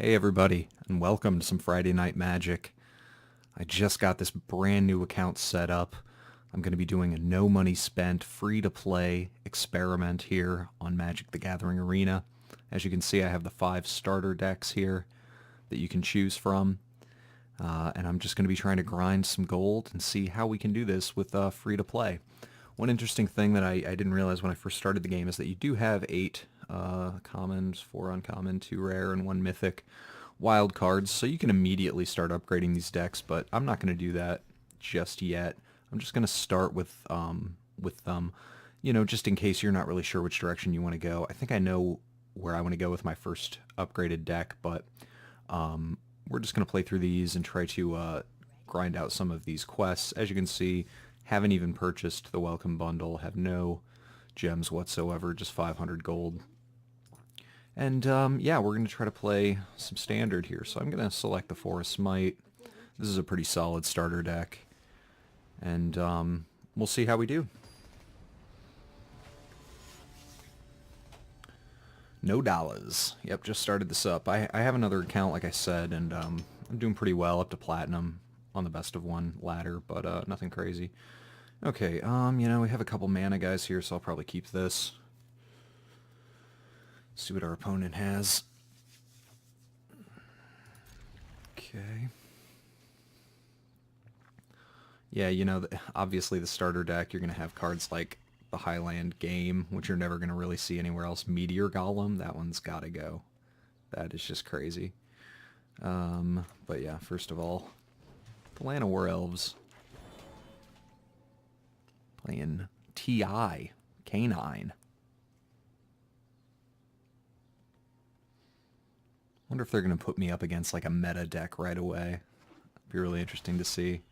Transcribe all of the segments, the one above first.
Hey everybody, and welcome to some Friday Night Magic. I just got this brand new account set up. I'm going to be doing a no money spent, free to play experiment here on Magic the Gathering Arena. As you can see, I have the 5 starter decks here that you can choose from. And I'm just going to be trying to grind some gold and see how we can do this with free to play. One interesting thing that I didn't realize when I first started the game is that you do have 8 commons, 4 uncommon, 2 rare, and 1 mythic wild cards, so you can immediately start upgrading these decks, but I'm not going to do that just yet. I'm just going to start with them, just in case you're not really sure which direction you want to go. I think I know where I want to go with my first upgraded deck, but we're just going to play through these and try to grind out some of these quests. As you can see, haven't even purchased the welcome bundle, have no gems whatsoever, just 500 gold. And yeah, we're going to try to play some standard here. So I'm going to select the Forest Smite. This is a pretty solid starter deck. And we'll see how we do. No dollars. Yep, just started this up. I have another account, like I said, and I'm doing pretty well up to Platinum on the best of one ladder, but nothing crazy. Okay, we have a couple mana guys here, so I'll probably keep this. See what our opponent has. Okay. Yeah, obviously the starter deck, you're going to have cards like the Highland Game, which you're never going to really see anywhere else. Meteor Golem, that one's got to go. That is just crazy. But yeah, first of all, the Llanowar Elves. Playing T.I. Canine. Wonder if they're going to put me up against like a meta deck right away. It'd be really interesting to see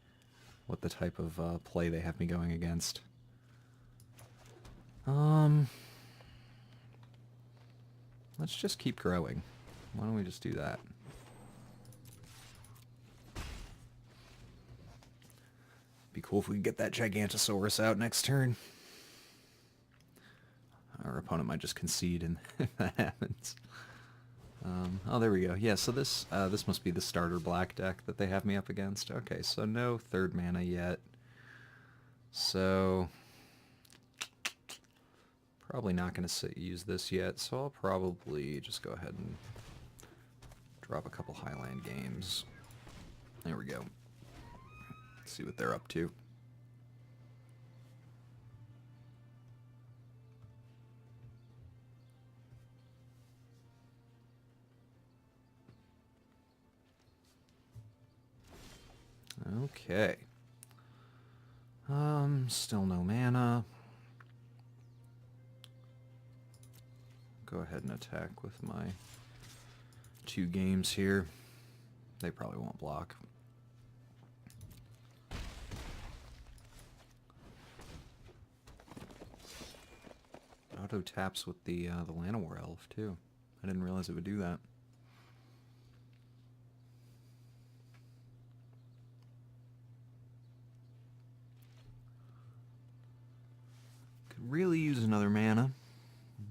what the type of play they have me going against. Let's just keep growing. Why don't we just do that? Be cool if we could get that Gigantosaurus out next turn. Our opponent might just concede, and if that happens. Oh, there we go. Yeah, so this must be the starter black deck that they have me up against. Okay, so no third mana yet. So probably not going to use this yet, so I'll probably just go ahead and drop a couple Highland games. There we go. Let's see what they're up to. Okay. Still no mana. Go ahead and attack with my 2 games here. They probably won't block. Auto taps with the Llanowar Elf too. I didn't realize it would do that. Could really use another mana.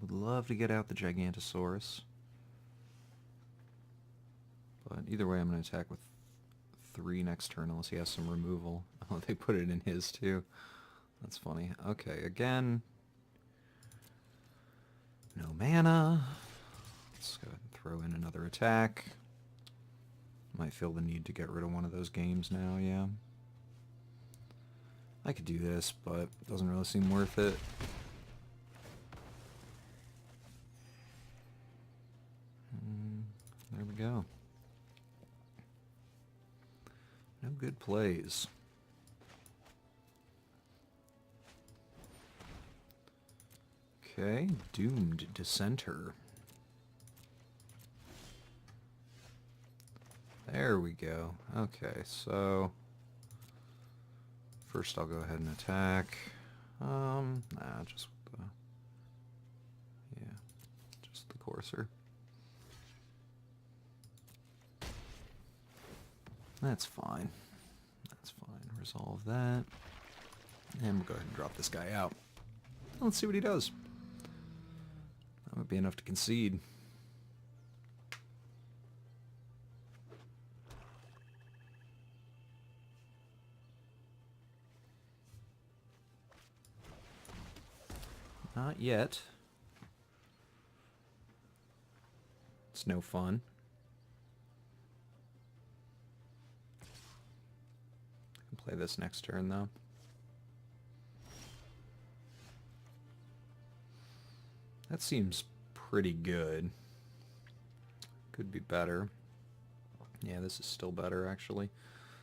Would love to get out the Gigantosaurus. But either way, I'm going to attack with 3 next turn unless he has some removal. Oh, they put it in his too. That's funny. Okay, again. No mana. Let's go ahead and throw in another attack. Might feel the need to get rid of one of those games now, yeah. I could do this, but it doesn't really seem worth it. There we go. No good plays. Okay, Doomed Dissenter. There we go. Okay, so first I'll go ahead and attack. Just with just the Courser. That's fine. That's fine. Resolve that. And we'll go ahead and drop this guy out. Let's see what he does. That would be enough to concede. Not yet. It's no fun. I can play this next turn, though. That seems pretty good. Could be better. Yeah, this is still better, actually.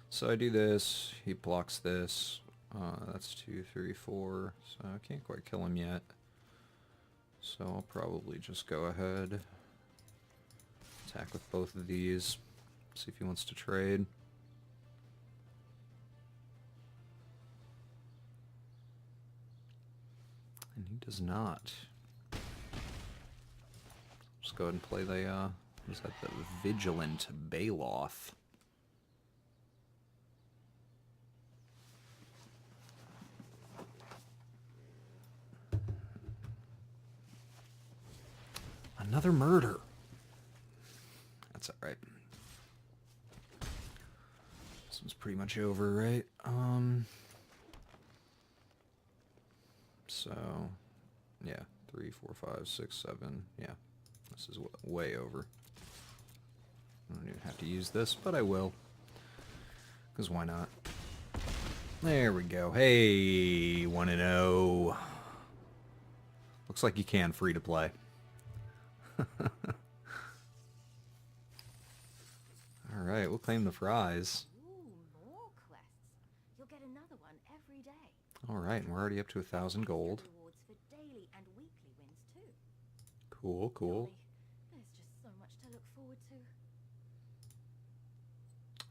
So I do this, he blocks this. That's 2, 3, 4. So I can't quite kill him yet. So I'll probably just go ahead. Attack with both of these. See if he wants to trade. And he does not. Just go ahead and play the, what is that, the Vigilant Baloth. Another murder. That's alright. This one's pretty much over, right? So, yeah. 3, 4, 5, 6, 7. Yeah. This is way over. I don't even have to use this, but I will. Because why not? There we go. Hey, 1-0. Looks like you can free to play. Alright, we'll claim the prize. Ooh, more quests. You'll get another one every day. Alright, and we're already up to 1,000 gold. Rewards for daily and weekly wins too. Cool, cool. Golly, there's just so much to look forward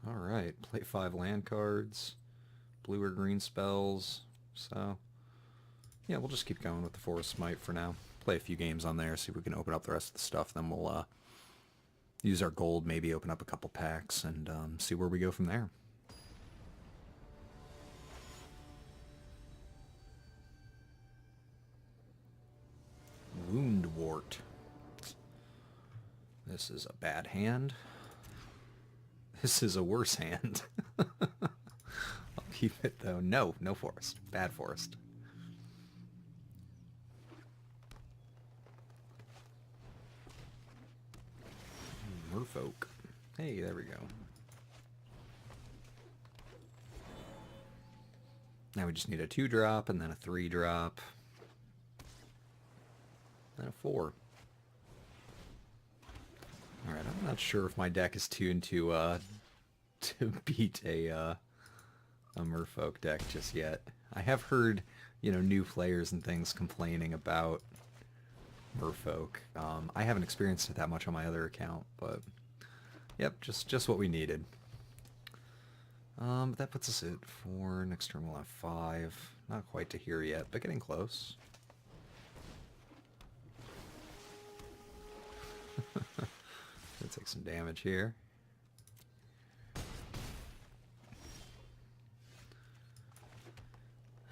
to. Alright, play 5 land cards. Blue or green spells. So, yeah, we'll just keep going with the Forest Smite for now. Play a few games on there, see if we can open up the rest of the stuff. Then we'll use our gold, maybe open up a couple packs, and see where we go from there. Woundwort. This is a bad hand. This is a worse hand. I'll keep it, though. No, no forest. Bad forest. Merfolk. Hey, there we go. Now we just need a 2-drop, and then a 3-drop. And a 4. Alright, I'm not sure if my deck is tuned to beat a Merfolk deck just yet. I have heard, you know, new players and things complaining about Merfolk. I haven't experienced it that much on my other account, but yep, just what we needed. But that puts us at 4. Next turn we'll have 5. Not quite to here yet, but getting close. Gonna take some damage here.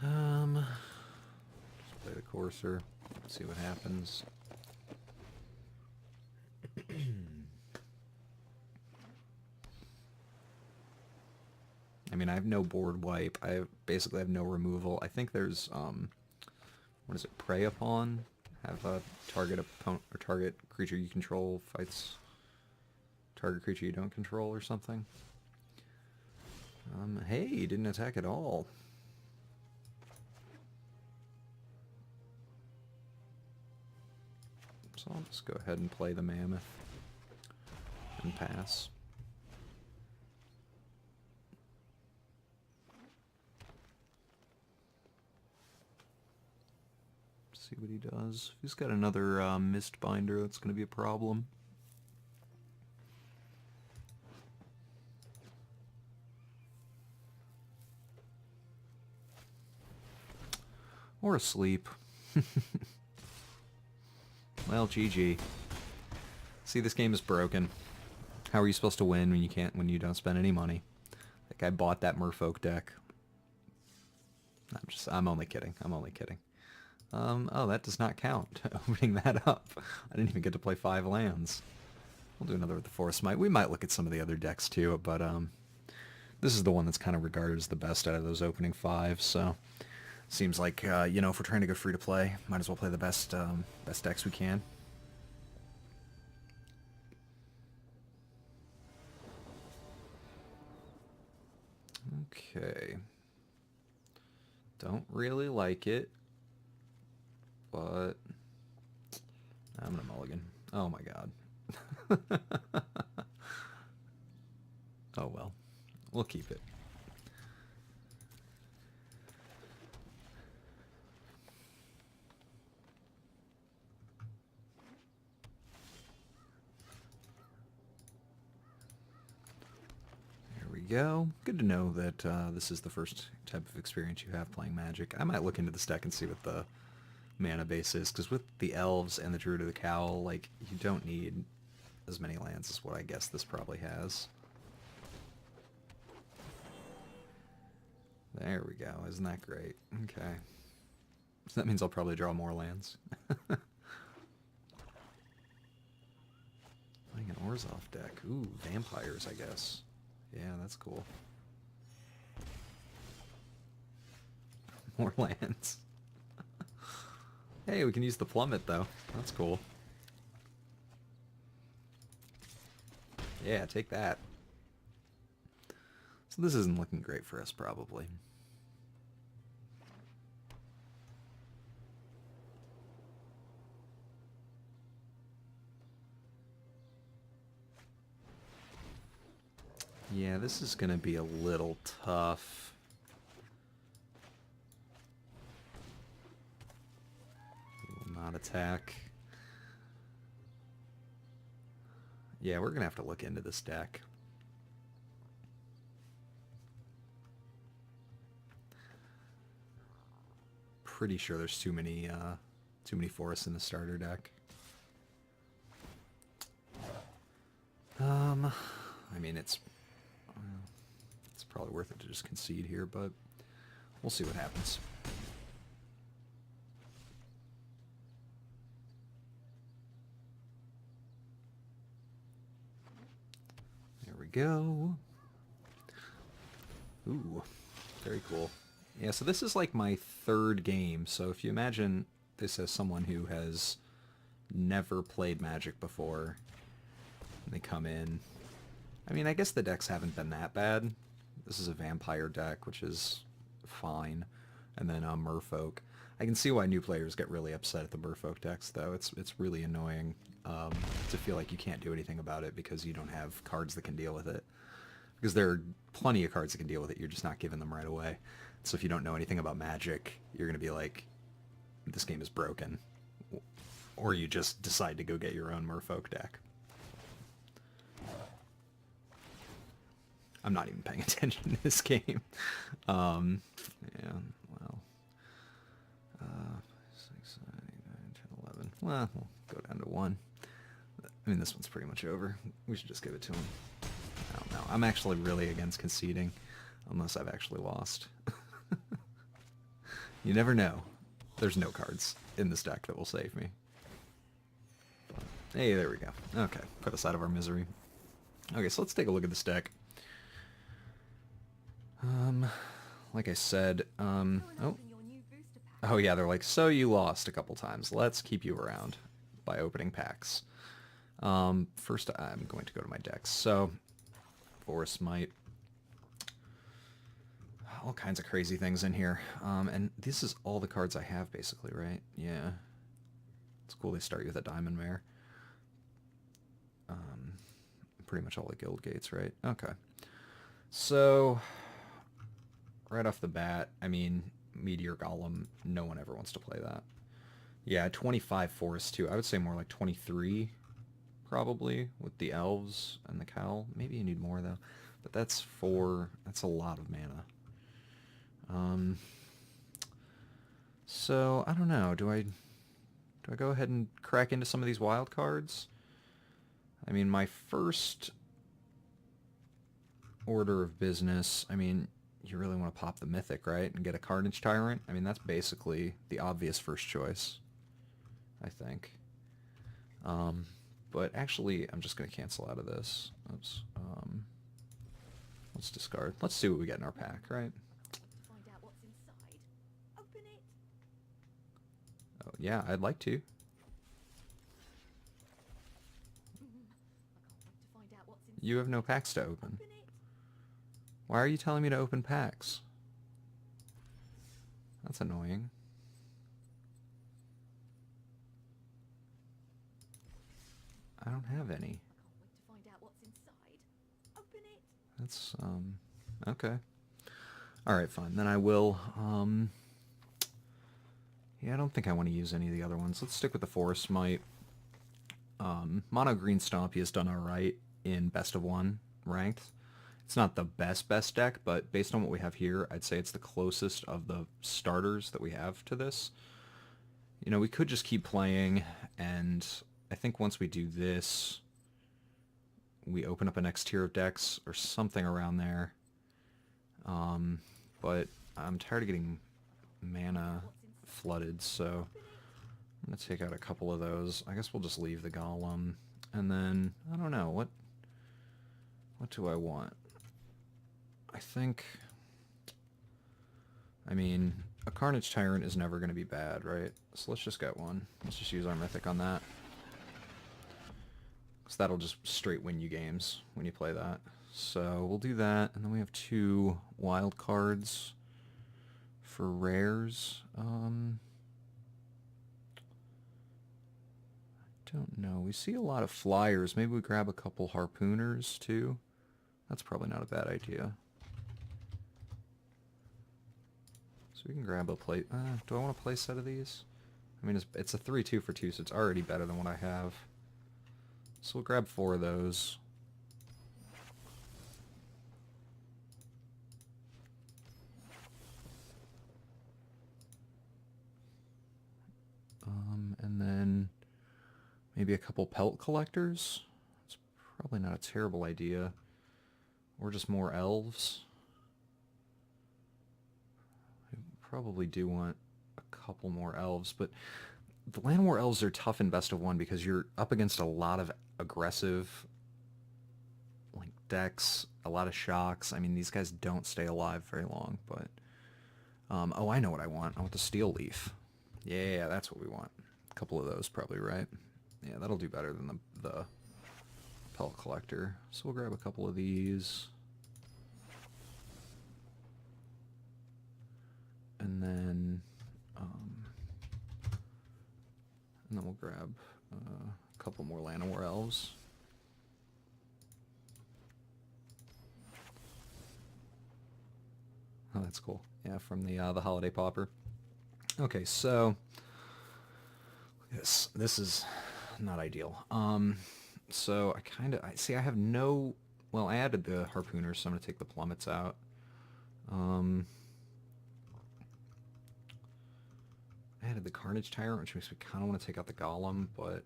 Just play the Courser, see what happens. I mean, I have no board wipe. I basically have no removal. I think there's, what is it, Prey Upon? Have a target opponent or target creature you control fights target creature you don't control or something. Hey, he didn't attack at all. So I'll just go ahead and play the Mammoth and pass. See what he does. If he's got another Mistbinder, that's going to be a problem. Or asleep. Well, GG. See, this game is broken. How are you supposed to win when you don't spend any money? Like, I bought that Merfolk deck. I'm only kidding. I'm only kidding. Oh, that does not count. Opening that up. I didn't even get to play 5 lands. We'll do another with the Forest Smite. We might look at some of the other decks too, but this is the one that's kind of regarded as the best out of those opening 5, so Seems like, you know, if we're trying to go free to play, might as well play the best, best decks we can. Okay. Don't really like it, but I'm gonna mulligan. Oh my god. Oh well. We'll keep it. There we go. Good to know that this is the first type of experience you have playing Magic. I might look into this deck and see what the mana base is, because with the Elves and the Druid of the Cowl, like, you don't need as many lands as what I guess this probably has. There we go. Isn't that great? Okay. So that means I'll probably draw more lands. Playing an Orzhov deck. Ooh, vampires, I guess. Yeah, that's cool. More lands. Hey, we can use the plummet, though. That's cool. Yeah, take that. So this isn't looking great for us, probably. Yeah, this is going to be a little tough. He will not attack. Yeah, we're going to have to look into this deck. Pretty sure there's too many forests in the starter deck. I mean, it's probably worth it to just concede here, but we'll see what happens. There we go. Ooh, very cool. Yeah, so this is like my third game, so if you imagine this as someone who has never played Magic before, and they come in. I mean, I guess the decks haven't been that bad. This is a vampire deck, which is fine, and then Merfolk. I can see why new players get really upset at the Merfolk decks, though. It's really annoying to feel like you can't do anything about it because you don't have cards that can deal with it. Because there are plenty of cards that can deal with it, you're just not giving them right away. So if you don't know anything about Magic, you're going to be like, this game is broken. Or you just decide to go get your own Merfolk deck. I'm not even paying attention to this game. Yeah, well. 6, 7, 8, 9, 10, 11. Well, we'll go down to 1. I mean, this one's pretty much over. We should just give it to him. I don't know. I'm actually really against conceding, unless I've actually lost. You never know. There's no cards in this deck that will save me. But, hey, there we go. Okay, put us out of our misery. Okay, so let's take a look at this deck. Like I said, oh yeah, they're like, so you lost a couple times. Let's keep you around by opening packs. First, I'm going to go to my decks. So, Forest Might. All kinds of crazy things in here. And this is all the cards I have, basically, right? Yeah. It's cool they start you with a Diamond Mare. Pretty much all the guild gates, right? Okay. So, right off the bat, I mean, Meteor Golem, no one ever wants to play that. Yeah, 25 Forest, too. I would say more like 23, probably, with the Elves and the Cowl. Maybe you need more, though. But that's a lot of mana. So, I don't know. Do I go ahead and crack into some of these wild cards? I mean, my first order of business, I mean, you really want to pop the Mythic, right? And get a Carnage Tyrant? I mean, that's basically the obvious first choice, I think. But actually, I'm just going to cancel out of this. Oops. Let's discard. Let's see what we get in our pack, right? Find out what's inside. Open Yeah, I'd like to. I can't wait to find out what's inside. You have no packs to open. Open it. Why are you telling me to open packs? That's annoying. I don't have any. I can't wait to find out what's inside. Open it. That's, okay. Alright, fine. Then I will, yeah, I don't think I want to use any of the other ones. Let's stick with the Forest Smite. Mono Green Stompy has done alright in Best of 1 ranked. It's not the best deck, but based on what we have here, I'd say it's the closest of the starters that we have to this. You know, we could just keep playing, and I think once we do this, we open up a next tier of decks or something around there. But I'm tired of getting mana flooded, so I'm going to take out a couple of those. I guess we'll just leave the Golem. And then, I don't know, what do I want? I think, I mean, a Carnage Tyrant is never going to be bad, right? So let's just get one. Let's just use our Mythic on that. Because that'll just straight win you games when you play that. So we'll do that, and then we have 2 wild cards for rares. I don't know. We see a lot of flyers. Maybe we grab a couple harpooners too. That's probably not a bad idea. So we can grab a plate. Do I want a play set of these? I mean, it's a 3-2 for 2, so it's already better than what I have. So we'll grab 4 of those. And then maybe a couple pelt collectors. It's probably not a terrible idea. Or just more elves. I probably do want a couple more elves, but the Land War elves are tough in Best of 1 because you're up against a lot of aggressive like decks, a lot of shocks. I mean, these guys don't stay alive very long, but oh, I know what I want. I want the Steel Leaf. Yeah, that's what we want. A couple of those probably, right? Yeah, that'll do better than the Pelt Collector. So we'll grab a couple of these. And then we'll grab a couple more Llanowar Elves. Oh, that's cool. Yeah, from the Holiday Pauper. Okay, so this is not ideal. So I see I have no. Well, I added the harpooners, so I'm gonna take the plummets out. I added the Carnage Tyrant, which makes me kind of want to take out the Golem, but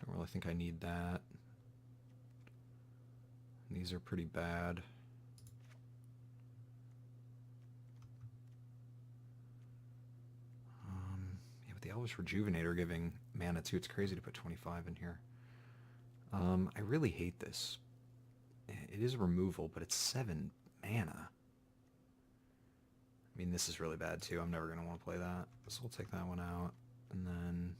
don't really think I need that. These are pretty bad. Yeah, but the Elvish Rejuvenator giving mana too. It's crazy to put 25 in here. I really hate this. It is removal, but it's 7 mana. I mean, this is really bad too. I'm never going to want to play that. So we'll take that one out. And then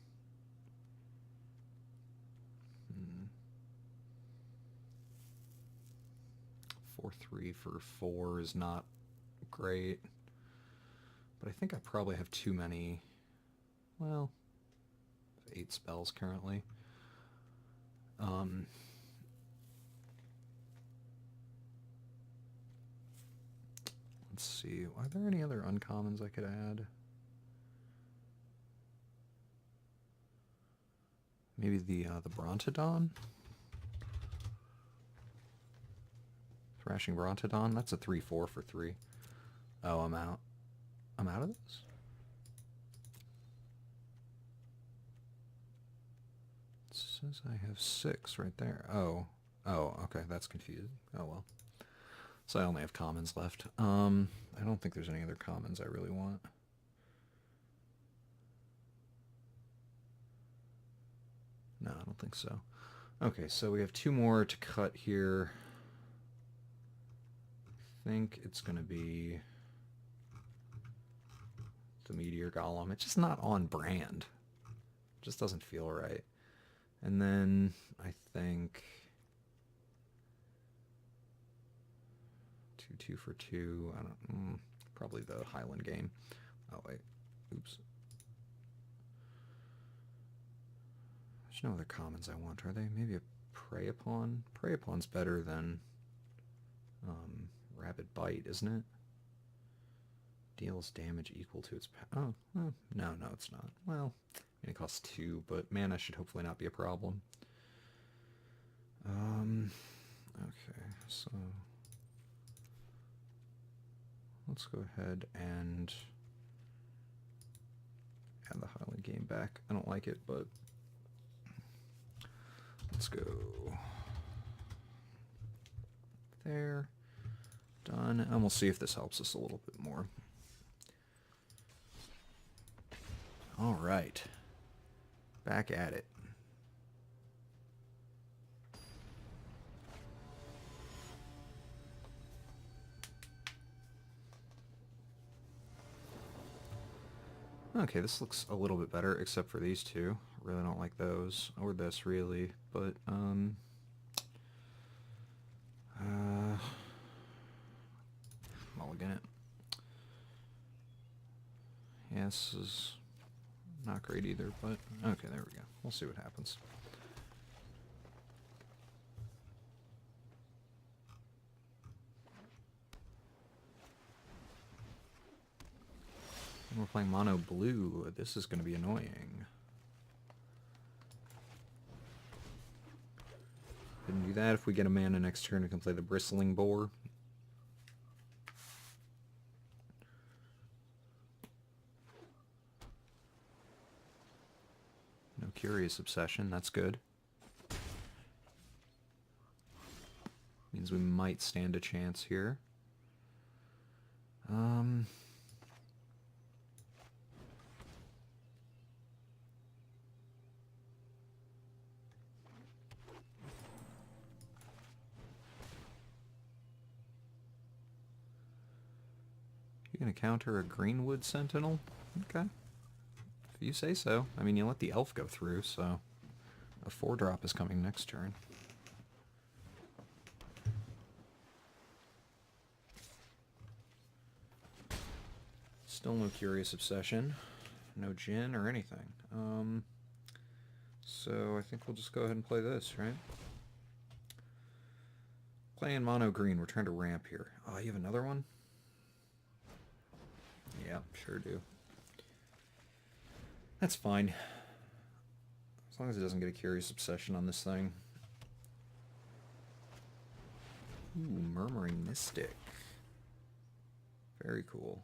4/3 for 4 is not great. But I think I probably have too many. Well, 8 spells currently. Let's see. Are there any other uncommons I could add? Maybe the Brontodon? Thrashing Brontodon? That's a 3/4 for 3. Oh, I'm out. I'm out of this? It says I have 6 right there. Oh. Oh, okay, that's confusing. Oh, well. So I only have commons left. I don't think there's any other commons I really want. No, I don't think so. Okay, so we have 2 more to cut here. think it's going to be the Meteor Golem. It's just not on brand. It just doesn't feel right. And then I think 2 for 2. I don't. Probably the Highland game. Oh wait. Oops. There's no other commons I want, are they? Maybe a Prey Upon? Prey Upon's better than Rabid Bite, isn't it? Deals damage equal to its oh, well, no, it's not. Well, I mean, it costs 2, but mana should hopefully not be a problem. Okay, so let's go ahead and add the Highland game back. I don't like it, but let's go there. Done. And we'll see if this helps us a little bit more. All right. Back at it. Okay, this looks a little bit better, except for these two. Really don't like those, or this really, but mulligan it. Yeah, this is not great either, but okay, there we go. We'll see what happens. And we're playing mono blue. This is going to be annoying. Couldn't do that. If we get a mana next turn, we can play the Bristling Boar. No Curious Obsession. That's good. Means we might stand a chance here. You're going to counter a Greenwood Sentinel? Okay. If you say so. I mean, you let the elf go through, so a 4-drop is coming next turn. Still no Curious Obsession. No Djinn or anything. So I think we'll just go ahead and play this, right? Playing mono green. We're trying to ramp here. Oh, you have another one? Yeah, sure do. That's fine. As long as it doesn't get a Curious Obsession on this thing. Ooh, Murmuring Mystic. Very cool.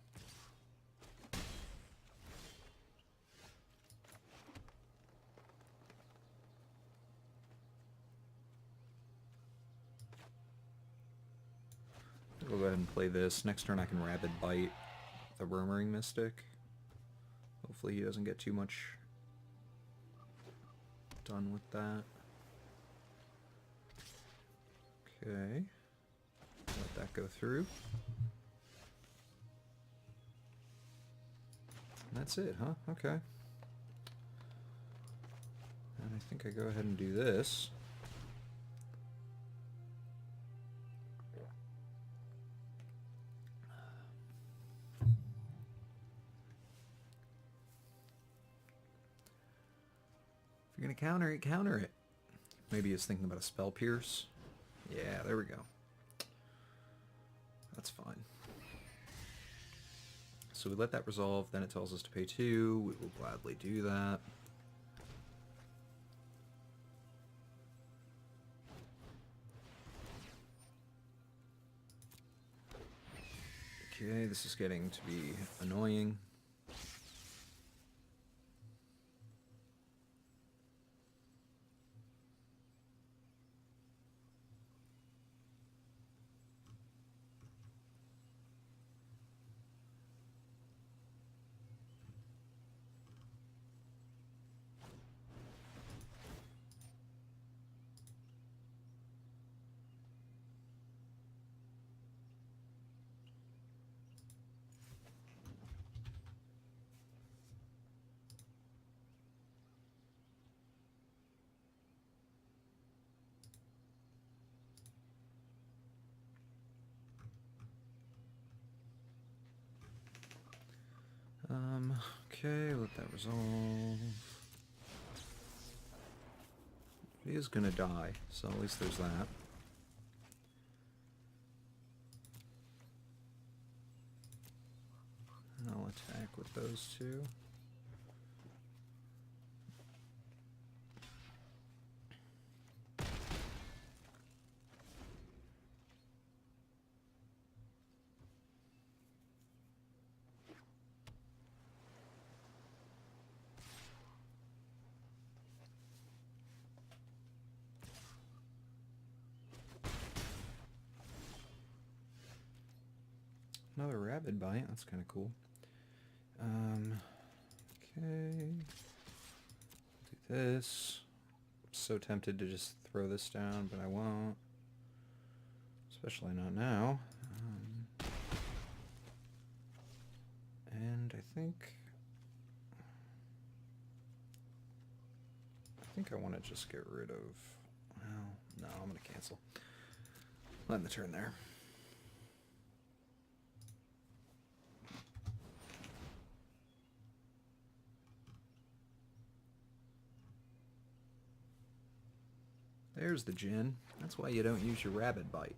We'll go ahead and play this. Next turn I can Rabid Bite the Murmuring Mystic. Hopefully he doesn't get too much done with that. Okay. Let that go through. And that's it, huh? Okay. And I think I go ahead and do this. If you're going to counter it, counter it. Maybe he's thinking about a Spell Pierce. Yeah, there we go. That's fine. So we let that resolve, then it tells us to pay 2. We will gladly do that. Okay, this is getting to be annoying. Okay, let that resolve. He is gonna die, so at least there's that. And I'll attack with those two. Another rabid bite, that's kind of cool. Okay. Do this. I'm so tempted to just throw this down, but I won't. Especially not now. And I think I want to just get rid of... Well, no, I'm going to cancel. Let the turn there. There's the gin. That's why you don't use your rabbit bite.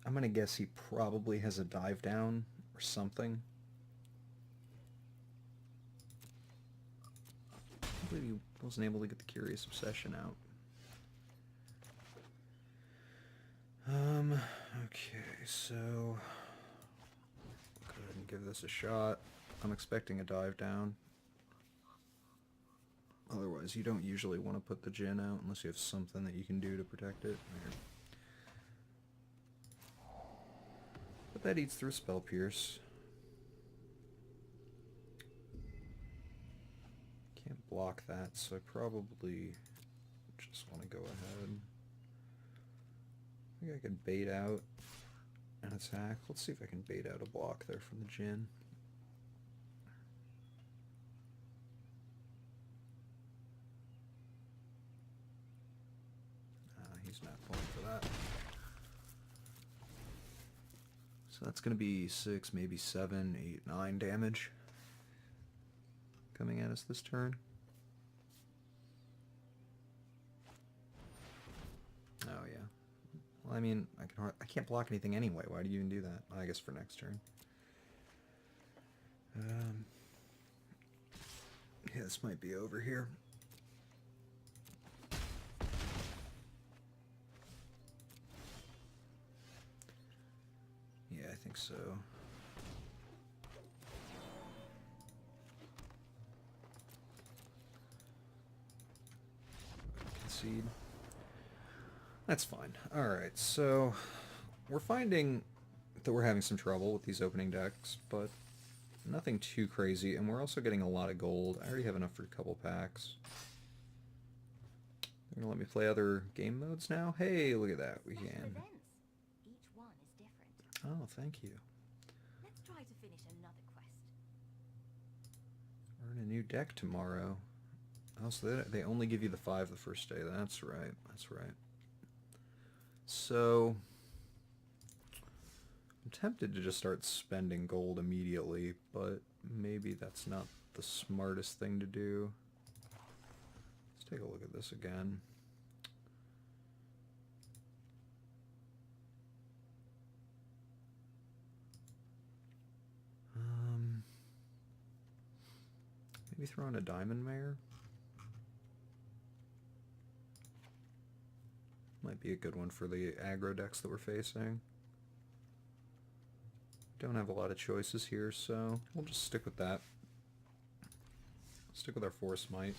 I'm gonna guess he probably has a dive down or something. I believe he wasn't able to get the Curious Obsession out. Okay, so go ahead and give this a shot. I'm expecting a dive down. Otherwise, you don't usually want to put the gin out unless you have something that you can do to protect it. There. But that eats through Spell Pierce. Can't block that, so I probably just want to go ahead. I think I can bait out an attack. Let's see if I can bait out a block there from the gin. He's not pulling for that. So that's going to be 6, maybe 7, 8, 9 damage coming at us this turn. Oh yeah. Well, I mean, I can't block anything anyway. Why do you even do that? I guess for next turn. Yeah, this might be over here. Yeah, I think so. Concede. That's fine. Alright, so we're finding that we're having some trouble with these opening decks, but nothing too crazy, and we're also getting a lot of gold. I already have enough for a couple packs. They're gonna let me play other game modes now? Hey, look at that. We can. Each one is different. Oh, thank you. Let's try to finish another quest. Earn a new deck tomorrow. Oh, so they only give you the 5 the first day. That's right. That's right. So I'm tempted to just start spending gold immediately, but maybe that's not the smartest thing to do. Let's take a look at this again. Maybe throw in a Diamond Mare. Might be a good one for the aggro decks that we're facing. Don't have a lot of choices here, so we'll just stick with that. Stick with our Force Might.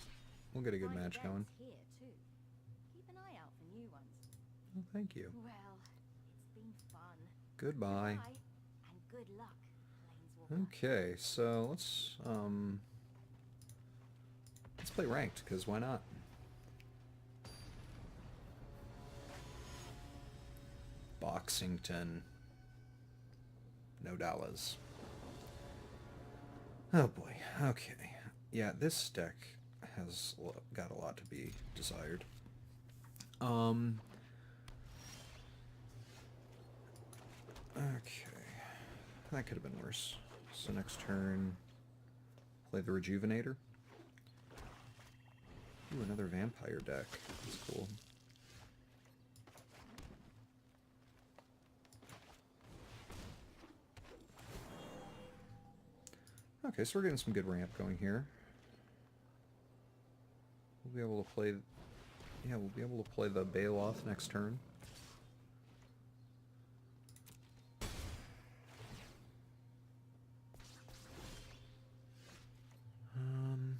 We'll get a good match going. Here too. Keep an eye out for new ones. Oh, thank you. Well, it's been fun. Goodbye. And good luck, Planeswalker. Okay, so let's play ranked, because why not? Boxington. No dollars. Oh boy. Okay. Yeah, this deck has got a lot to be desired. Okay. That could have been worse. So next turn, play the Rejuvenator. Ooh, another vampire deck. That's cool. Okay, so we're getting some good ramp going here. We'll be able to play... Yeah, we'll be able to play the Baloth next turn. And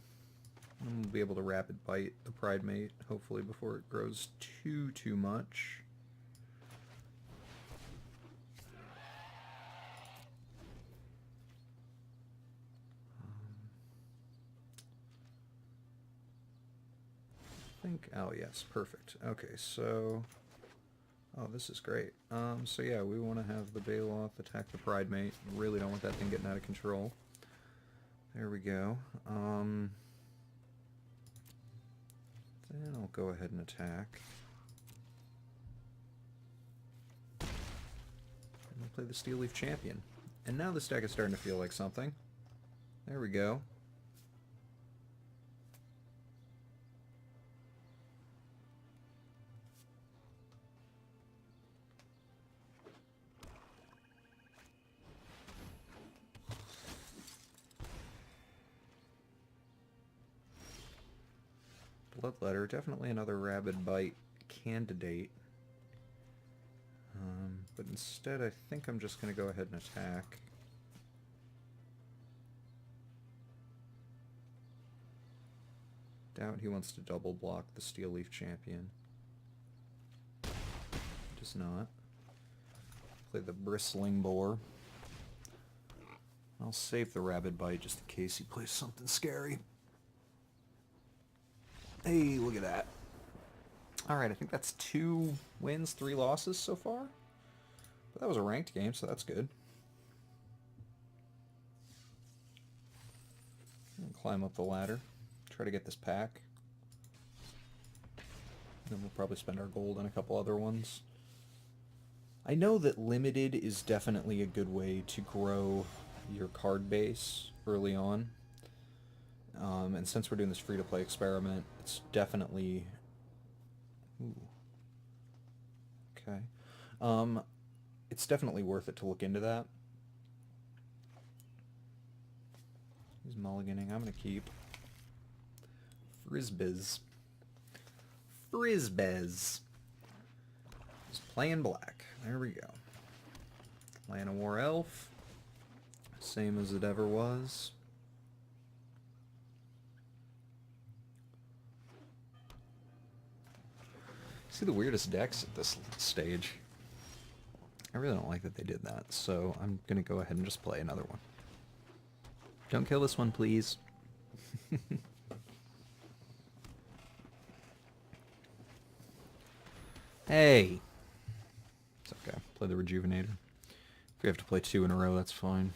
we'll be able to Rapid Bite the Pride Mate, hopefully before it grows too much. Oh yes, perfect. Okay, so... Oh, this is great. So yeah, we want to have the Baloth attack the Pride Mate. Really don't want that thing getting out of control. There we go. Then I'll go ahead and attack. And we'll play the Steel Leaf Champion. And now this deck is starting to feel like something. There we go. Bloodletter, definitely another Rabid Bite candidate. But instead I think I'm just going to go ahead and attack. Doubt he wants to double block the Steel Leaf Champion. Does not. Play the Bristling Boar. I'll save the Rabid Bite just in case he plays something scary. Hey, look at that. Alright, I think that's 2 wins, 3 losses so far. But that was a ranked game, so that's good. Climb up the ladder. Try to get this pack. Then we'll probably spend our gold on a couple other ones. I know that limited is definitely a good way to grow your card base early on. And since we're doing this free-to-play experiment, it's definitely... Ooh. Okay. It's definitely worth it to look into that. He's mulliganing. I'm going to keep. Frisbees. Frisbees. He's playing black. There we go. Llanowar Elf. Same as it ever was. See the weirdest decks at this stage. I really don't like that they did that, so I'm going to go ahead and just play another one. Don't kill this one, please. Hey! It's okay. Play the Rejuvenator. If we have to play 2 in a row, that's fine.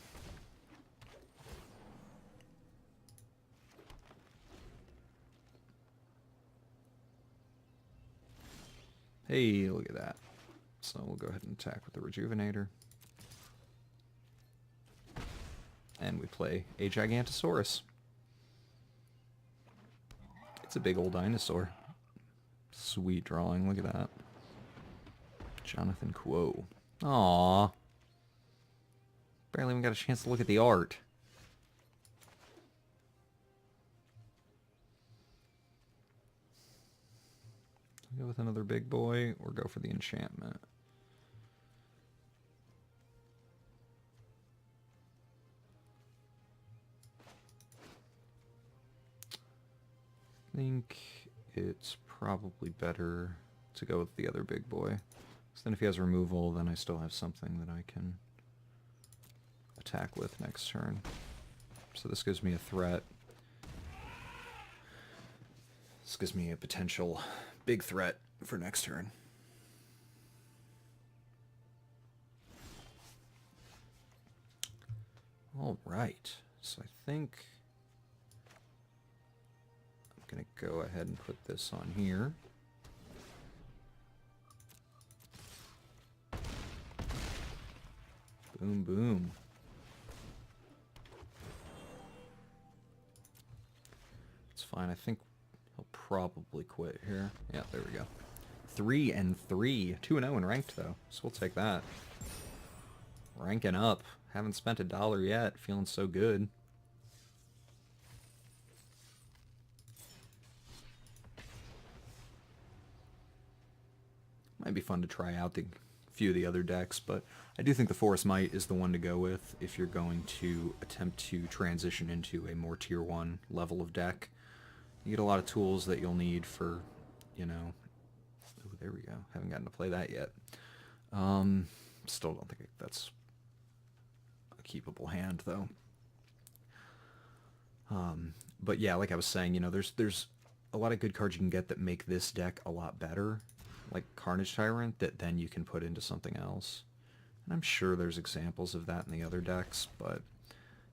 Hey, look at that. So we'll go ahead and attack with the Rejuvenator. And we play a Gigantosaurus. It's a big old dinosaur. Sweet drawing, look at that. Jonathan Quo. Aww. Barely even got a chance to look at the art. Go with another big boy, or go for the enchantment. I think it's probably better to go with the other big boy. Because then if he has removal, then I still have something that I can attack with next turn. So this gives me a threat. This gives me a potential big threat for next turn. Alright, so I think I'm going to go ahead and put this on here. Boom, boom. It's fine. I think he'll probably quit here. Yeah, there we go. 3-3. 2-0 in ranked, though. So we'll take that. Ranking up. Haven't spent $1 yet. Feeling so good. Might be fun to try out the few of the other decks, but I do think the Forest Might is the one to go with if you're going to attempt to transition into a more tier 1 level of deck. You get a lot of tools that you'll need for, you know... Oh, there we go. Haven't gotten to play that yet. Still don't think that's a keepable hand, though. But yeah, like I was saying, you know, there's a lot of good cards you can get that make this deck a lot better, like Carnage Tyrant, that then you can put into something else. And I'm sure there's examples of that in the other decks, but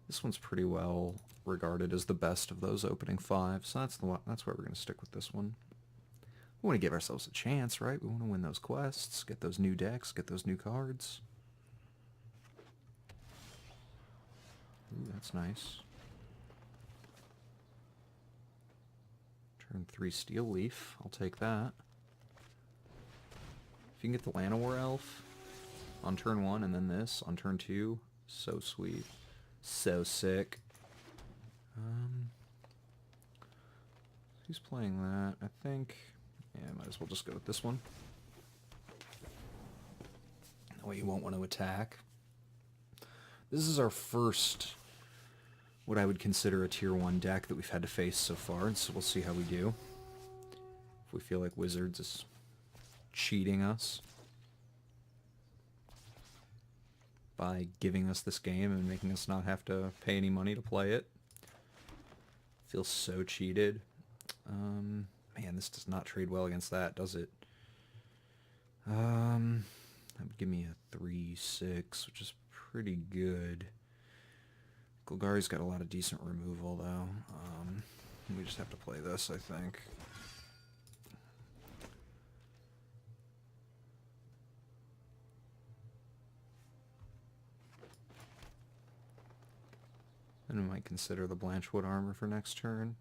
this one's pretty well regarded as the best of those opening 5, so that's why we're going to stick with this one. We want to give ourselves a chance, right? We want to win those quests, get those new decks, get those new cards. Ooh, that's nice. Turn 3 Steel Leaf. I'll take that. If you can get the Llanowar Elf on turn 1 and then this on turn 2, so sweet. So sick. Who's playing that? I think... Yeah, might as well just go with this one. That way you won't want to attack. This is our first, what I would consider a tier 1 deck that we've had to face so far, and so we'll see how we do. If we feel like Wizards is cheating us by giving us this game and making us not have to pay any money to play it. Feels so cheated. Man, this does not trade well against that, does it? That would give me a 3-6, which is pretty good. Golgari's got a lot of decent removal, though. We just have to play this, I think. And we might consider the Blanchwood armor for next turn.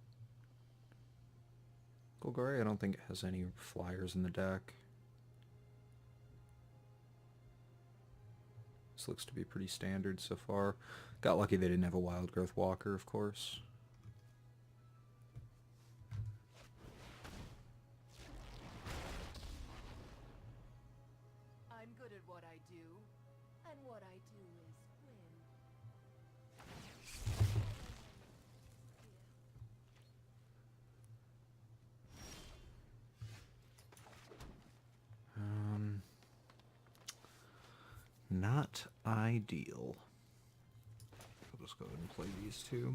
Golgari, I don't think it has any flyers in the deck. This looks to be pretty standard so far. Got lucky they didn't have a Wild Growth Walker, of course. I'm good at what I do, and what I do is win. Not ideal. I'll just go ahead and play these two.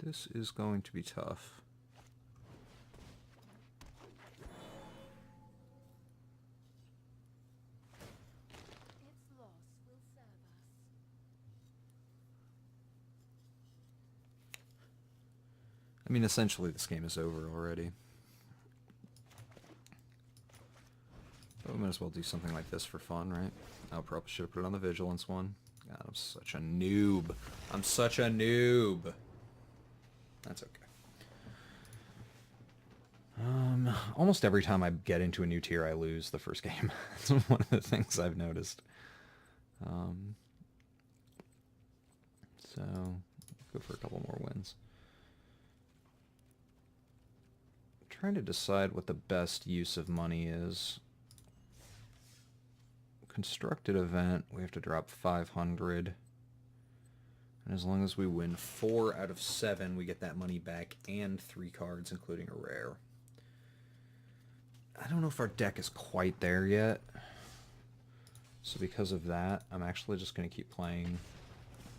This is going to be tough. Its loss will serve us. I mean, essentially this game is over already. But we might as well do something like this for fun, right? I probably should have put it on the Vigilance one. God, I'm such a noob. I'm such a noob. That's okay. Almost every time I get into a new tier, I lose the first game. That's one of the things I've noticed. So, go for a couple more wins. I'm trying to decide what the best use of money is. Constructed event, we have to drop 500. And as long as we win 4 out of 7, we get that money back and 3 cards, including a rare. I don't know if our deck is quite there yet. So because of that, I'm actually just going to keep playing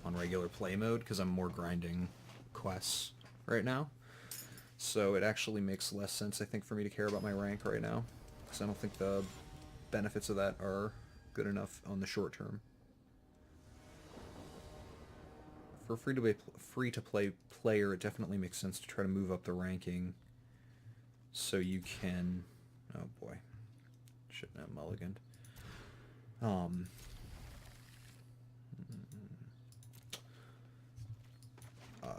on regular play mode because I'm more grinding quests right now. So it actually makes less sense, I think, for me to care about my rank right now, because I don't think the benefits of that are good enough on the short term. For a free-to-play player, it definitely makes sense to try to move up the ranking so you can... Oh boy. Shouldn't have mulliganed.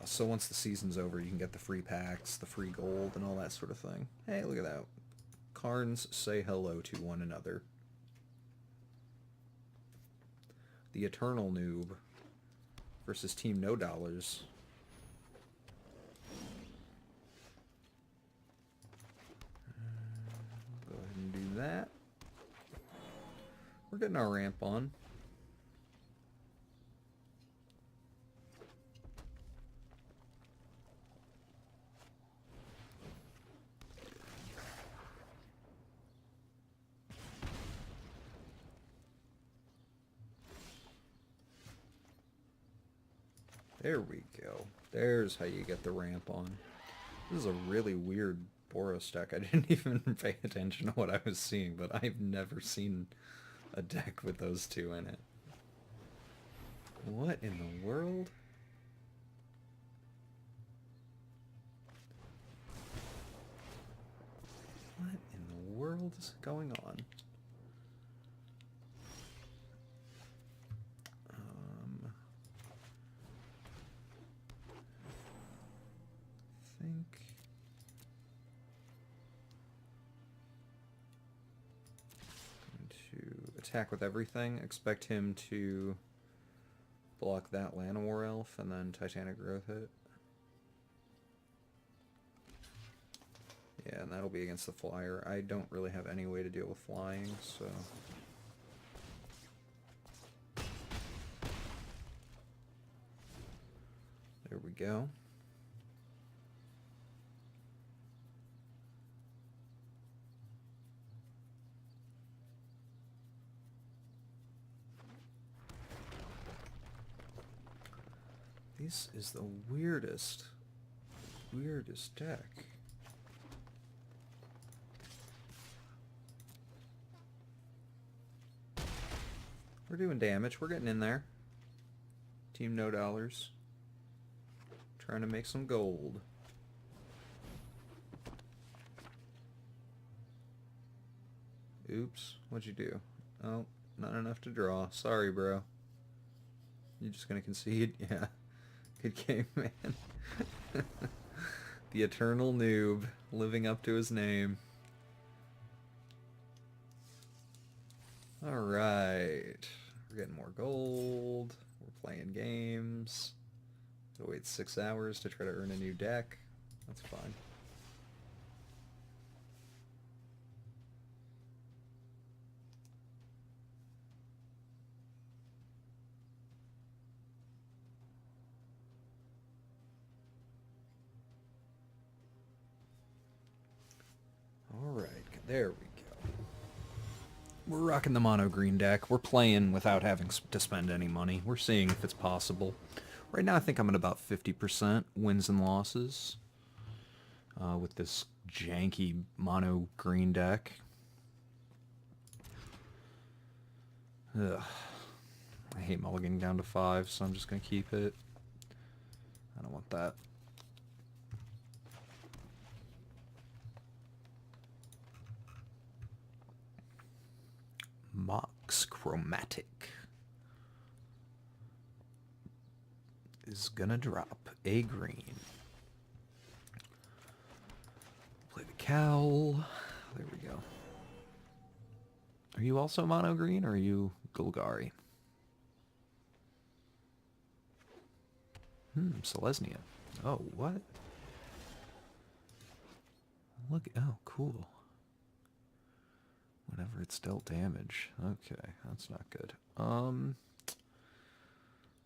So once the season's over, you can get the free packs, the free gold, and all that sort of thing. Hey, look at that. Carns say hello to one another. The Eternal Noob versus Team No Dollars. Go ahead and do that. We're getting our ramp on. There we go. There's how you get the ramp on. This is a really weird Boros deck. I didn't even pay attention to what I was seeing, but I've never seen a deck with those two in it. What in the world? What in the world is going on? Think going to attack with everything. Expect him to block that Llanowar Elf and then Titanic Growth hit. Yeah, and that'll be against the flyer. I don't really have any way to deal with flying, so... There we go. This is the weirdest deck. We're doing damage. We're getting in there. Team No Dollars. Trying to make some gold. Oops. What'd you do? Oh, not enough to draw. Sorry, bro. You just gonna concede? Yeah. Good game, man. The Eternal Noob, living up to his name. Alright. We're getting more gold. We're playing games. Gotta wait 6 hours to try to earn a new deck. That's fine. Alright, there we go. We're rocking the mono green deck. We're playing without having to spend any money. We're seeing if it's possible. Right now I think I'm at about 50% wins and losses with this janky mono green deck. Ugh. I hate mulliganing down to 5, so I'm just going to keep it. I don't want that. Mox Chromatic is gonna drop a green. Play the cowl. There we go. Are you also mono green or are you Golgari? Selesnya. Oh, what? Look, oh, cool. Whenever it's dealt damage. Okay, that's not good.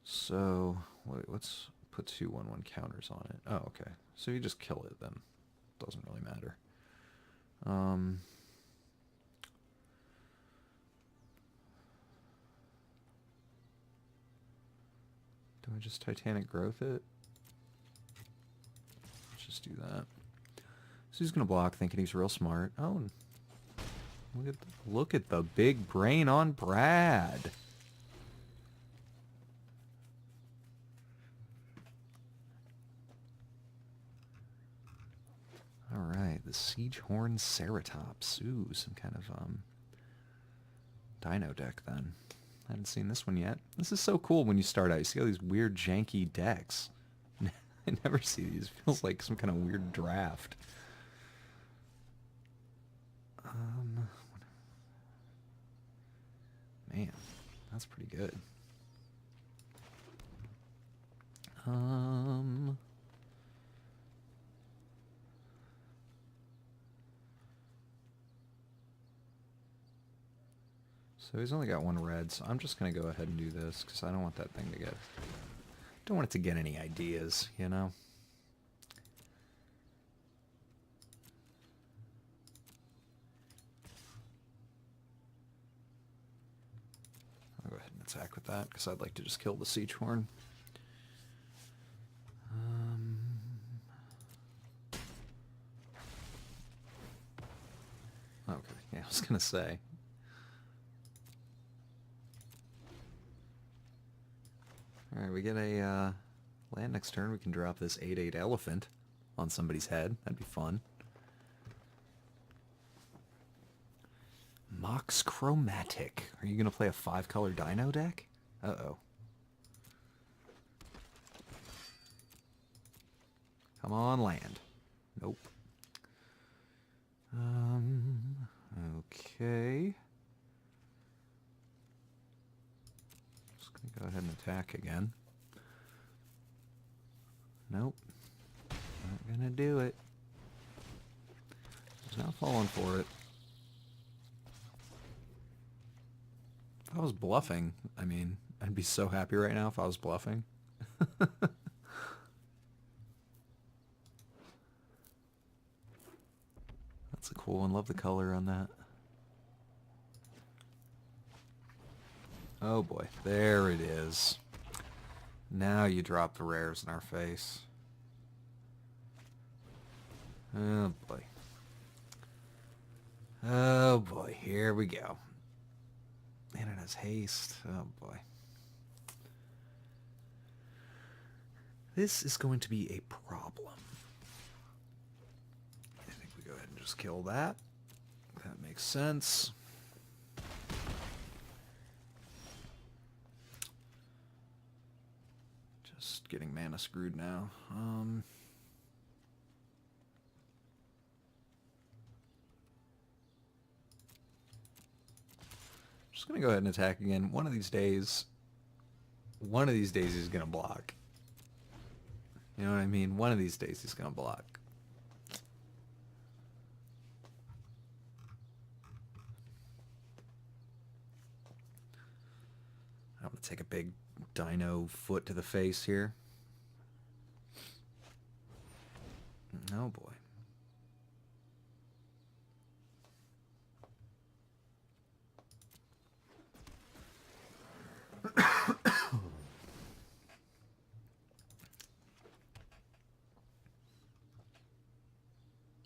So, wait, let's put 2/1/1 counters on it. Oh, okay. So you just kill it then. Doesn't really matter. we just Titanic Growth it? Let's just do that. So he's gonna block, thinking he's real smart. Oh, look at the big brain on Brad. All right, the Siegehorn Ceratops. Ooh, some kind of dino deck then. I haven't seen this one yet. This is so cool when you start out. You see all these weird janky decks. I never see these. It feels like some kind of weird draft. Man, that's pretty good. So he's only got one red, so I'm just going to go ahead and do this, because I don't want that thing to get... Don't want it to get any ideas, you know? I'll go ahead and attack with that, because I'd like to just kill the Siegehorn. Okay, yeah, I was going to say... Alright, we get a land next turn. We can drop this 8/8 elephant on somebody's head. That'd be fun. Mox Chromatic. Are you going to play a 5-color dino deck? Uh-oh. Come on, land. Nope. Okay. Go ahead and attack again. Nope. Not gonna do it. He's not falling for it. If I was bluffing, I mean, I'd be so happy right now if I was bluffing. That's a cool one. Love the color on that. Oh boy, there it is. Now you drop the rares in our face. Oh boy. Oh boy, here we go. And it has haste. Oh boy. This is going to be a problem. I think we go ahead and just kill that. That makes sense. Just getting mana screwed now. Just gonna go ahead and attack again. One of these days he's gonna block. You know what I mean? One of these days he's gonna block. I'm gonna take a big dino foot to the face here. Oh boy.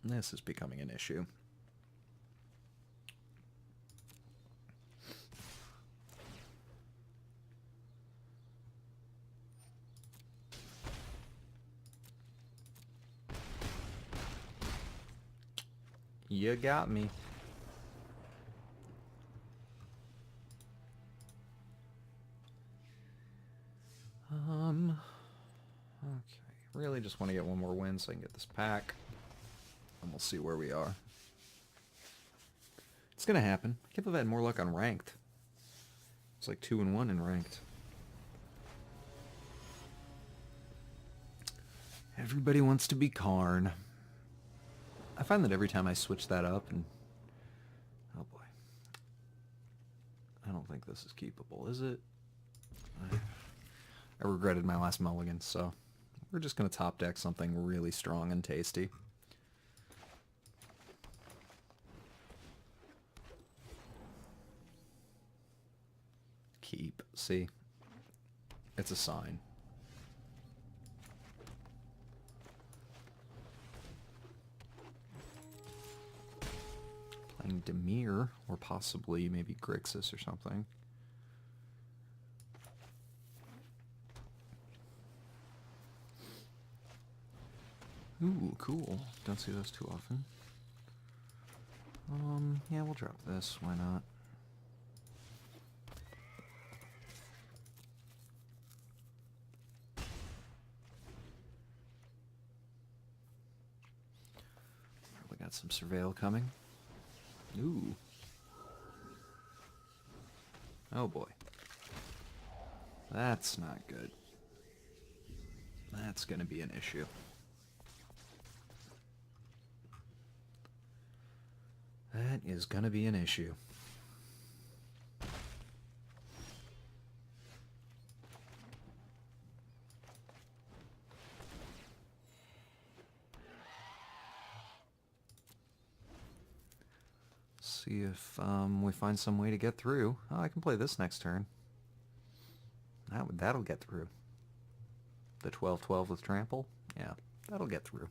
This is becoming an issue. You got me. Okay. Really just want to get one more win so I can get this pack. And we'll see where we are. It's gonna happen. I can't believe I had more luck on ranked. It's like 2-1 in ranked. Everybody wants to be Karn. I find that every time I switch that up and... Oh boy. I don't think this is keepable, is it? I regretted my last mulligan, so... We're just going to top deck something really strong and tasty. Keep. See? It's a sign. playing Demir, or possibly maybe Grixis or something. Ooh, cool. Don't see those too often. Yeah, we'll drop this. Why not? We got some Surveil coming. Ooh. Oh boy. That's not good. That's gonna be an issue. That is gonna be an issue. See if we find some way to get through. Oh, I can play this next turn. That'll get through. The 12-12 with trample? Yeah, that'll get through.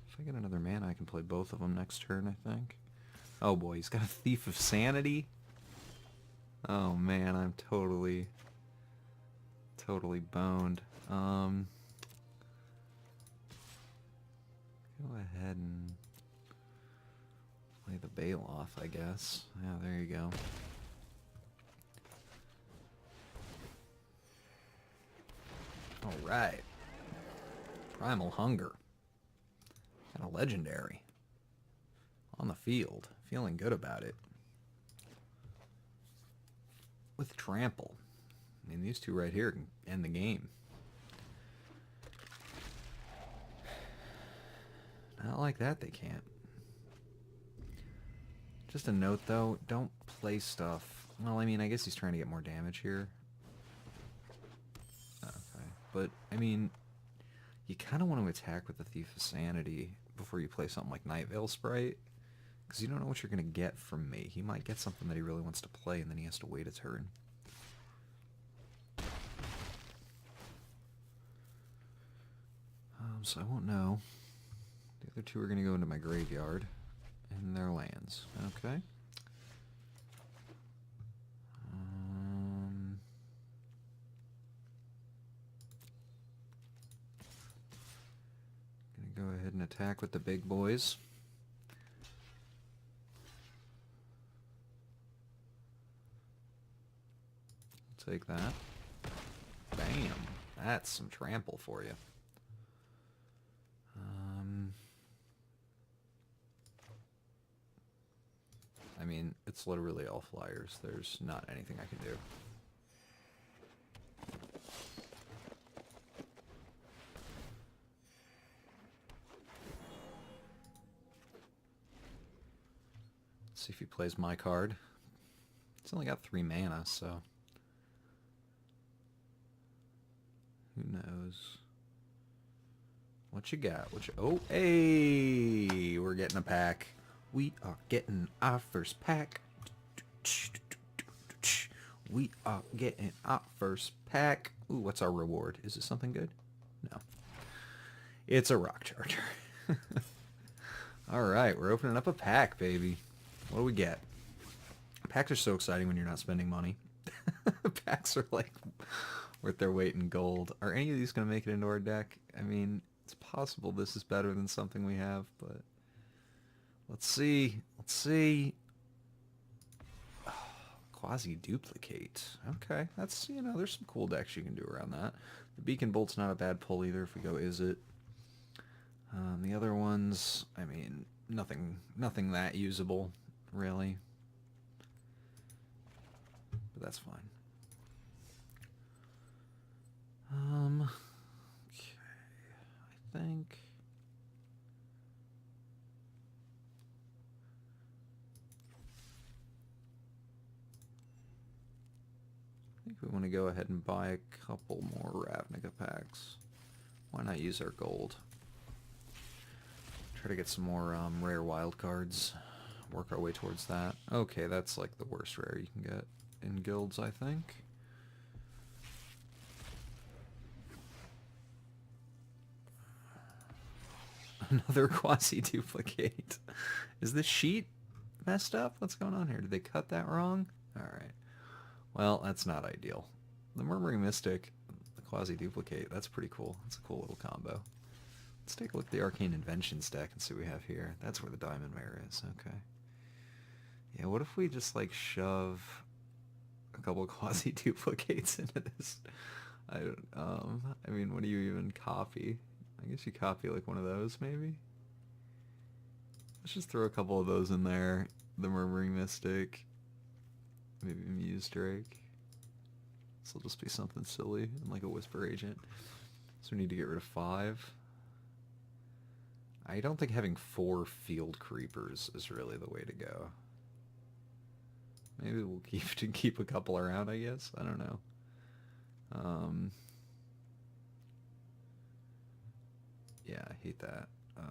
If I get another mana, I can play both of them next turn, I think. Oh boy, he's got a Thief of Sanity? Oh man, I'm totally boned. Go ahead and play the Baloth, I guess. Yeah, there you go. Alright. Primal Hunger. And a legendary. On the field. Feeling good about it. With Trample. I mean, these two right here can end the game. Not like that, they can't. Just a note, though, don't play stuff. Well, I mean, I guess he's trying to get more damage here. Okay. But, I mean, you kind of want to attack with the Thief of Sanity before you play something like Night Veil Sprite. Because you don't know what you're going to get from me. He might get something that he really wants to play, and then he has to wait a turn. So I won't know. The other two are going to go into my graveyard and their lands. Okay. Going to go ahead and attack with the big boys. Take that. Bam. That's some trample for you. I mean, it's literally all flyers. There's not anything I can do. Let's see if he plays my card. It's only got 3 mana, so who knows? What you got? What you... Oh, hey! We're getting a pack. We are getting our first pack. We are getting our first pack. Ooh, what's our reward? Is it something good? No. It's a rock charger. Alright, we're opening up a pack, baby. What do we get? Packs are so exciting when you're not spending money. Packs are like worth their weight in gold. Are any of these going to make it into our deck? I mean, it's possible this is better than something we have, but let's see. Let's see. Oh, Quasi-duplicate. Okay, that's, you know, there's some cool decks you can do around that. The Beacon Bolt's not a bad pull either if we go Is It. The other ones, I mean, nothing that usable, really. But that's fine. Okay, I think we want to go ahead and buy a couple more Ravnica packs. Why not use our gold? Try to get some more rare wild cards. Work our way towards that. Okay, that's like the worst rare you can get in guilds, I think. Another quasi-duplicate. Is this sheet messed up? What's going on here? Did they cut that wrong? Alright. Well, that's not ideal. The Murmuring Mystic, the quasi-duplicate, that's pretty cool. That's a cool little combo. Let's take a look at the Arcane Inventions deck and see what we have here. That's where the Diamond Mare is. Okay. Yeah, what if we just, like, shove a couple of quasi-duplicates into this? I mean, what do you even copy? I guess you copy, like, one of those, maybe? Let's just throw a couple of those in there. The Murmuring Mystic. Maybe Muse Drake. This will just be something silly, and like a Whisper Agent. So we need to get rid of 5. I don't think having 4 Field Creepers is really the way to go. Maybe we'll keep a couple around, I guess. I don't know. Yeah, I hate that. I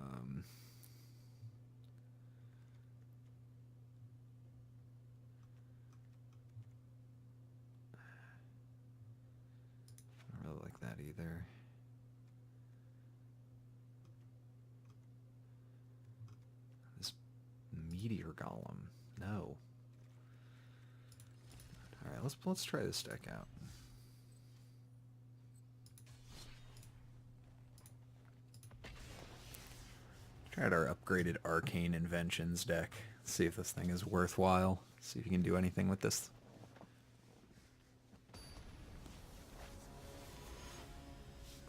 don't really like that either. This Meteor Golem. No. Alright, let's try this deck out. Tried our upgraded Arcane Inventions deck. See if this thing is worthwhile. See if you can do anything with this.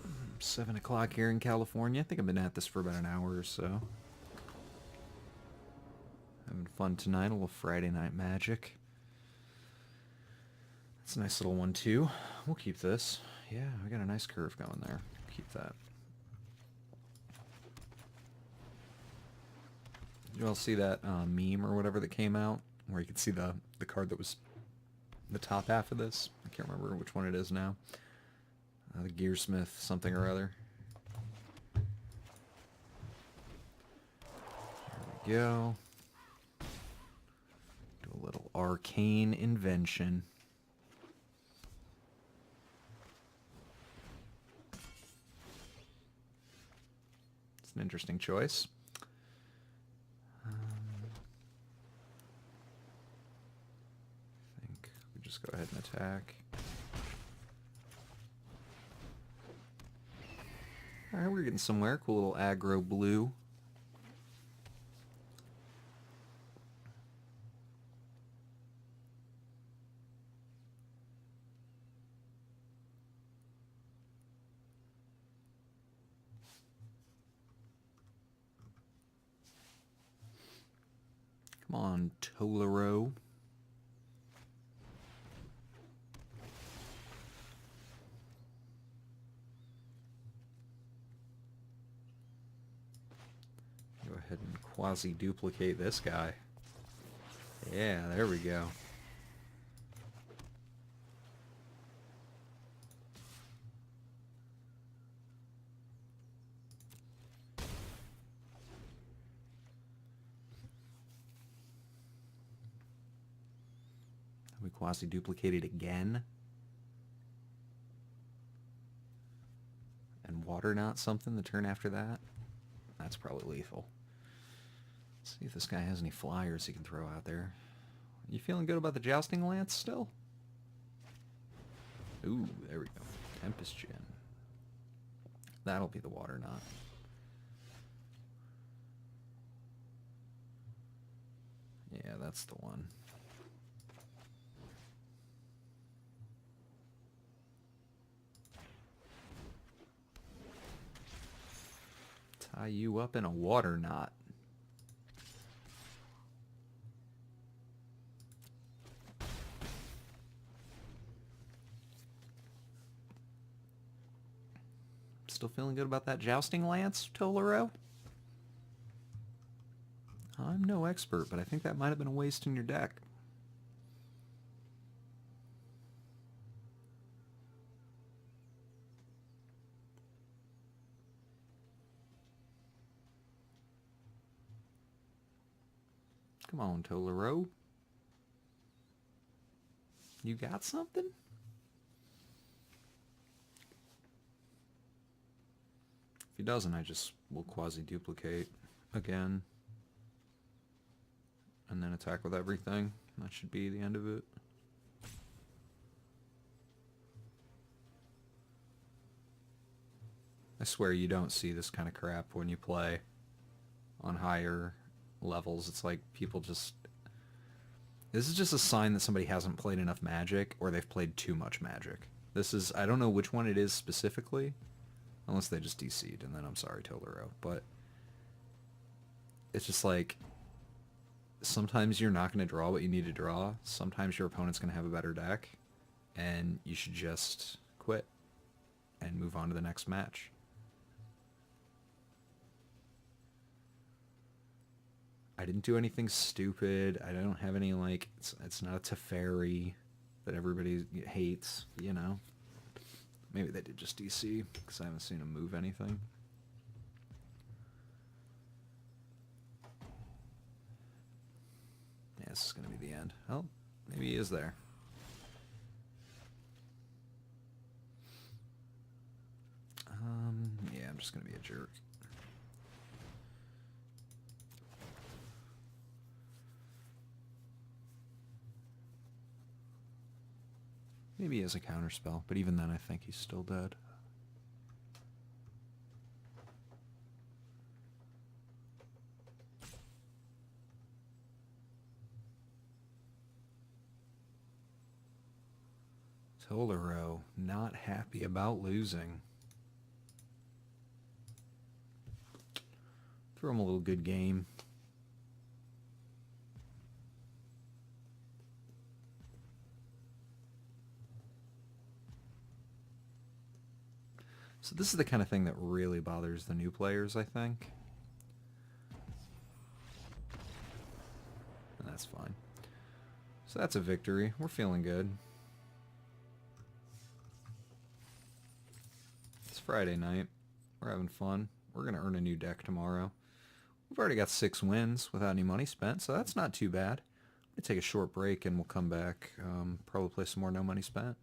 Mm, 7 o'clock here in California. I think I've been at this for about an hour or so. Having fun tonight, a little Friday night magic. It's a nice little one too. We'll keep this. Yeah, we got a nice curve going there. Keep that. You all see that meme or whatever that came out where you could see the card that was the top half of this? I can't remember which one it is now. The Gearsmith something or other. There we go. Do a little Arcane Invention. It's an interesting choice. I think we just go ahead and attack. Alright, we're getting somewhere. Cool little aggro blue. Come on, Tolero. Go ahead and quasi-duplicate this guy. Yeah, there we go. We quasi-duplicate it again. And water not something the turn after that? That's probably lethal. Let's see if this guy has any flyers he can throw out there. You feeling good about the Jousting Lance still? Ooh, there we go. Tempest Gin. That'll be the water knot. Yeah, that's the one. Tie you up in a water knot. Still feeling good about that Jousting Lance, Tolero? I'm no expert, but I think that might have been a waste in your deck. Come on, Tolero. You got something? he doesn't, I just will quasi-duplicate again. And then attack with everything. That should be the end of it. I swear you don't see this kind of crap when you play on higher levels. It's like people just... This is just a sign that somebody hasn't played enough Magic, or they've played too much Magic. This is... I don't know which one it is specifically, unless they just DC'd, and then I'm sorry, Tolero. But it's just like... Sometimes you're not going to draw what you need to draw. Sometimes your opponent's going to have a better deck, and you should just quit and move on to the next match. I didn't do anything stupid. I don't have any, like, it's not a Teferi that everybody hates, you know. Maybe they did just DC, because I haven't seen him move anything. Yeah, this is going to be the end. Oh, maybe he is there. Yeah, I'm just going to be a jerk. Maybe he has a counterspell, but even then I think he's still dead. Tolero, not happy about losing. Throw him a little good game. So this is the kind of thing that really bothers the new players, I think. And that's fine. So that's a victory. We're feeling good. It's Friday night. We're having fun. We're going to earn a new deck tomorrow. We've already got 6 wins without any money spent, so that's not too bad. I'm going to take a short break and we'll come back, probably play some more no money spent.